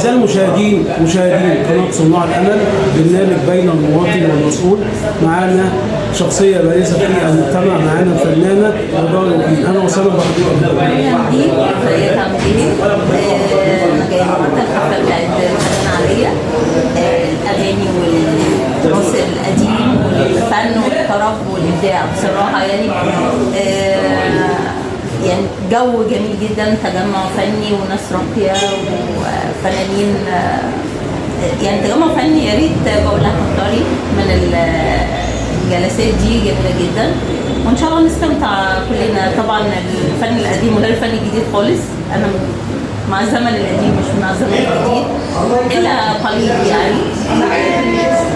أعزائي المشاهدين قناة صناع الأمل، برنامج بين المواطن والمسؤول. معانا شخصية بارزة في المجتمع، معانا الفنانة رجاء وكيل. أهلا وسهلا بحضرتك. أهلا بيك، ازيك عامل ايه؟ أنا جاية النهارده الحفلة بتاعت الفنانة عليا، الأغاني والتراث القديم والفن والطرب والإبداع بصراحة يعني جو جميل جدا، تجمع فني وناس راقية وفنانين، يعني تجمع فني. يا ريت بقول لها تختاري من الجلسات دي، جميلة جدا وإن شاء الله نستمتع كلنا. طبعا الفن القديم وغير الفن الجديد خالص، أنا مع الزمن القديم مش مع الزمن الجديد إلا قليل يعني.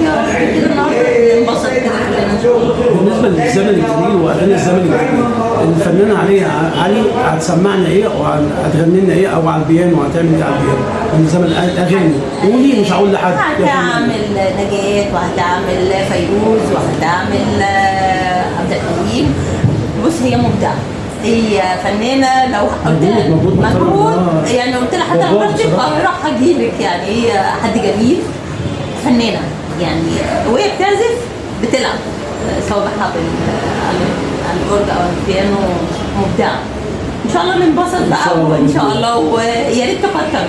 يا رب كده النهارده ننبسط كده كلنا إن شاء الله. بالنسبة للزمن الجديد وأغاني الزمن الجديد، الفنانة علي هتسمعنا إيه أو هتغني لنا إيه، أو على البيانو هتعمل إيه على البيانو من زمن الأغاني؟ قولي، مش هقول لحد. هتعمل نجاة وهتعمل فيروز وهتعمل عبد الحليم. بص، هي مبدعة، هي فنانة. لو قلت لها مجهود يعني، قلت لها حتى لو رحت القاهرة هجيلك. يعني هي حد جميل، فنانة يعني، وهي بتعزف بتلعب صوابعها على الأورج أو البيانو، مبدعة. ان شاء الله ننبسط بقى وان شاء الله، ويا ريت تكتر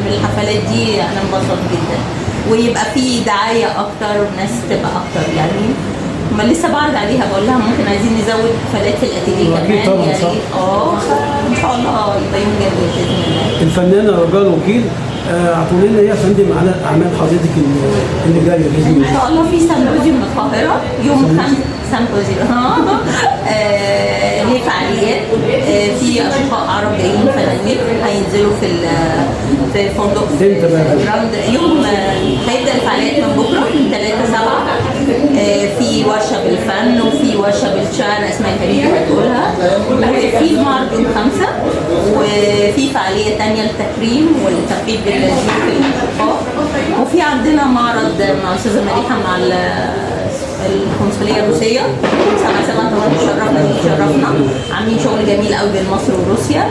من الحفلات دي، هننبسط جدا ويبقى في دعايه اكتر وناس تبقى اكتر يعني. ما لسه بعرض عليها، بقول لها ممكن عايزين نزود حفلات في الاتيليه كمان. يا ريت ان شاء الله يبقى يوم جميل باذن الله. الفنانه رجاء وكيل، اعطوا لنا ايه يا فندم على اعمال حضرتك اللي جايه باذن الله؟ ان شاء الله في سيمبوزيوم القاهره يوم 5. سيمبوزيوم ليه فعاليات، في اشقاء عرب جايين فنانين هينزلوا في فندق يوم. هيبدا الفعاليات من بكره من 3/7. في ورشه بالفن وفي ورشه بالشعر اسمها فريده هتقولها، وفي معرض يوم 5، وفي فعاليه ثانيه للتكريم والترحيب بالضيوف الاشقاء. وفي عندنا معرض مع الاستاذه مديحه مع القنصليه الروسيه 7/7 طبعا شرفنا، عاملين شغل جميل قوي بين مصر وروسيا.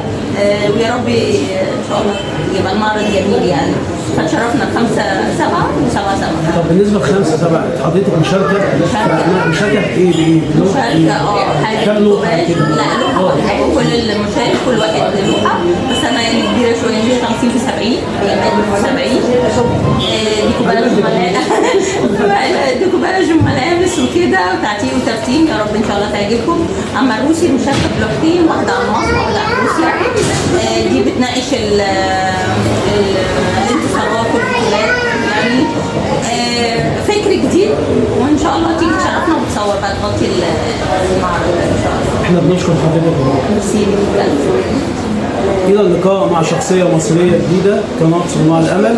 ويا رب ان شاء الله يبقى المعرض جميل يعني. فتشرفنا 5/7 و7/7. طب بالنسبه ل 5/7 حضرتك مشاركه في ايه؟ مشاركه حاجه لوحه كده. لا لوحه، وكل المشارك كل واحد لوحه، بس انا يعني كبيره شويه، مش 50 في 70، هي 70. ديكوباج وملابس وكده وتعتيق وترتيب. يا رب ان شاء الله تعجبكم. اما الروسي مشاركه بلوحتين، واحده عن مصر وواحده عن روسيا. دي بتناقش الانتصارات والبطولات يعني. فكر جديد، وان شاء الله تيجي تشرفنا وتصور بقى تغطي المعرض ان شاء الله. احنا بنشكر حضرتك. ميرسي. الى اللقاء مع شخصيه مصريه جديده، قناه صناع الامل.